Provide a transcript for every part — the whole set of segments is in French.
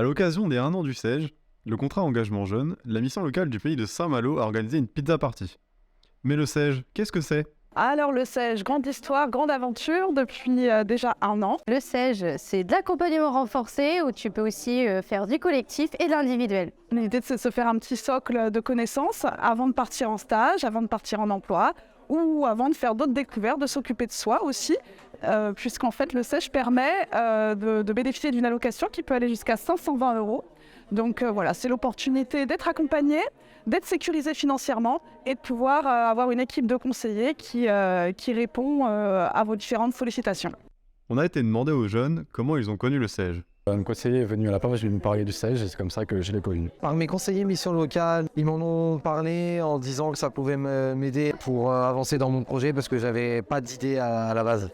À l'occasion des 1 an du SEJ, le contrat engagement jeune, la mission locale du pays de Saint-Malo a organisé une pizza party. Mais le SEJ, qu'est-ce que c'est? Alors le SEJ, grande histoire, grande aventure depuis déjà 1 an. Le SEJ, c'est de l'accompagnement renforcé où tu peux aussi faire du collectif et de l'individuel. L'idée, c'est de se faire un petit socle de connaissances avant de partir en stage, avant de partir en emploi ou avant de faire d'autres découvertes, de s'occuper de soi aussi, puisqu'en fait le SEJ permet de bénéficier d'une allocation qui peut aller jusqu'à 520 €. Donc voilà, c'est l'opportunité d'être accompagné, d'être sécurisé financièrement et de pouvoir avoir une équipe de conseillers qui répond à vos différentes sollicitations. On a été demandé aux jeunes comment ils ont connu le SEJ. Un conseiller est venu à la page, il me parlait du SEJ et c'est comme ça que je l'ai connu. Par mes conseillers mission locale, ils m'en ont parlé en disant que ça pouvait m'aider pour avancer dans mon projet parce que j'avais pas d'idée à la base.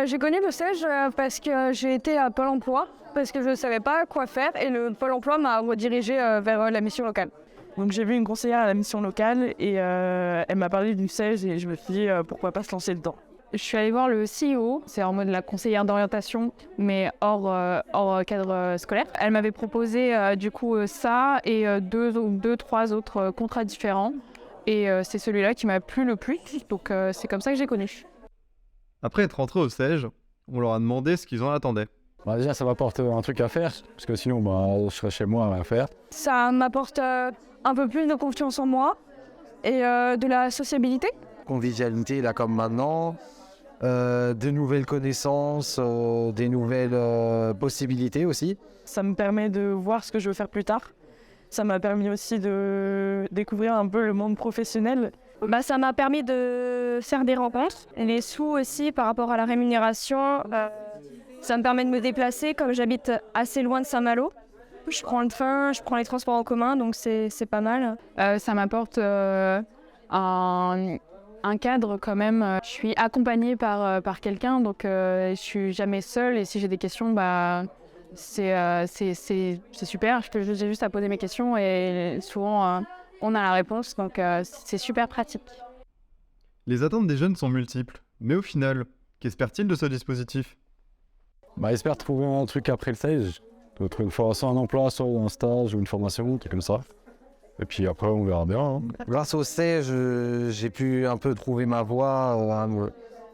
J'ai connu le SEJ parce que j'ai été à Pôle emploi, parce que je ne savais pas quoi faire et le Pôle emploi m'a redirigé vers la mission locale. Donc j'ai vu une conseillère à la mission locale et elle m'a parlé du SEJ et je me suis dit pourquoi pas se lancer dedans. Je suis allée voir le CEO, c'est en mode la conseillère d'orientation, mais hors cadre scolaire. Elle m'avait proposé du coup ça et trois autres contrats différents. Et c'est celui-là qui m'a plu le plus, donc c'est comme ça que j'ai connu. Après être rentrés au SEJ, on leur a demandé ce qu'ils en attendaient. Déjà, ça m'apporte un truc à faire, parce que sinon, je serais chez moi à rien faire. Ça m'apporte un peu plus de confiance en moi et de la sociabilité. Convivialité là comme maintenant, des nouvelles connaissances, des nouvelles possibilités aussi. Ça me permet de voir ce que je veux faire plus tard. Ça m'a permis aussi de découvrir un peu le monde professionnel. Ça m'a permis de faire des rencontres. Les sous aussi par rapport à la rémunération. Ça me permet de me déplacer comme j'habite assez loin de Saint-Malo. Je prends le train, je prends les transports en commun, donc c'est pas mal. Ça m'apporte un cadre quand même. Je suis accompagnée par quelqu'un, donc je suis jamais seule. Et si j'ai des questions, c'est super. J'ai juste à poser mes questions et souvent on a la réponse, donc c'est super pratique. Les attentes des jeunes sont multiples, mais au final, qu'espèrent-ils de ce dispositif? J'espère trouver un truc après le SEJ, soit un emploi, soit un stage ou une formation, un truc comme ça. Et puis après, on verra bien. Hein. Grâce au SEJ, j'ai pu un peu trouver ma voie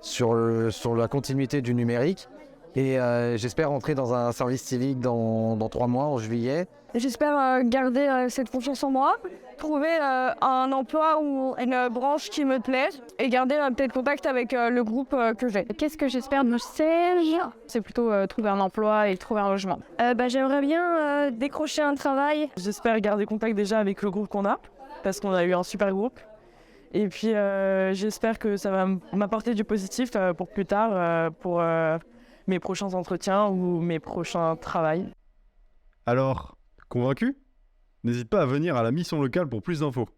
sur la continuité du numérique. Et j'espère entrer dans un service civique dans 3 mois, en juillet. J'espère garder cette confiance en moi, trouver un emploi ou une branche qui me plaît et garder peut-être contact avec le groupe que j'ai. Qu'est-ce que j'espère de SEJ? C'est plutôt trouver un emploi et trouver un logement. J'aimerais bien décrocher un travail. J'espère garder contact déjà avec le groupe qu'on a, parce qu'on a eu un super groupe. Et puis j'espère que ça va m'apporter du positif pour plus tard, pour mes prochains entretiens ou mes prochains travails. Alors, convaincu? N'hésite pas à venir à la mission locale pour plus d'infos.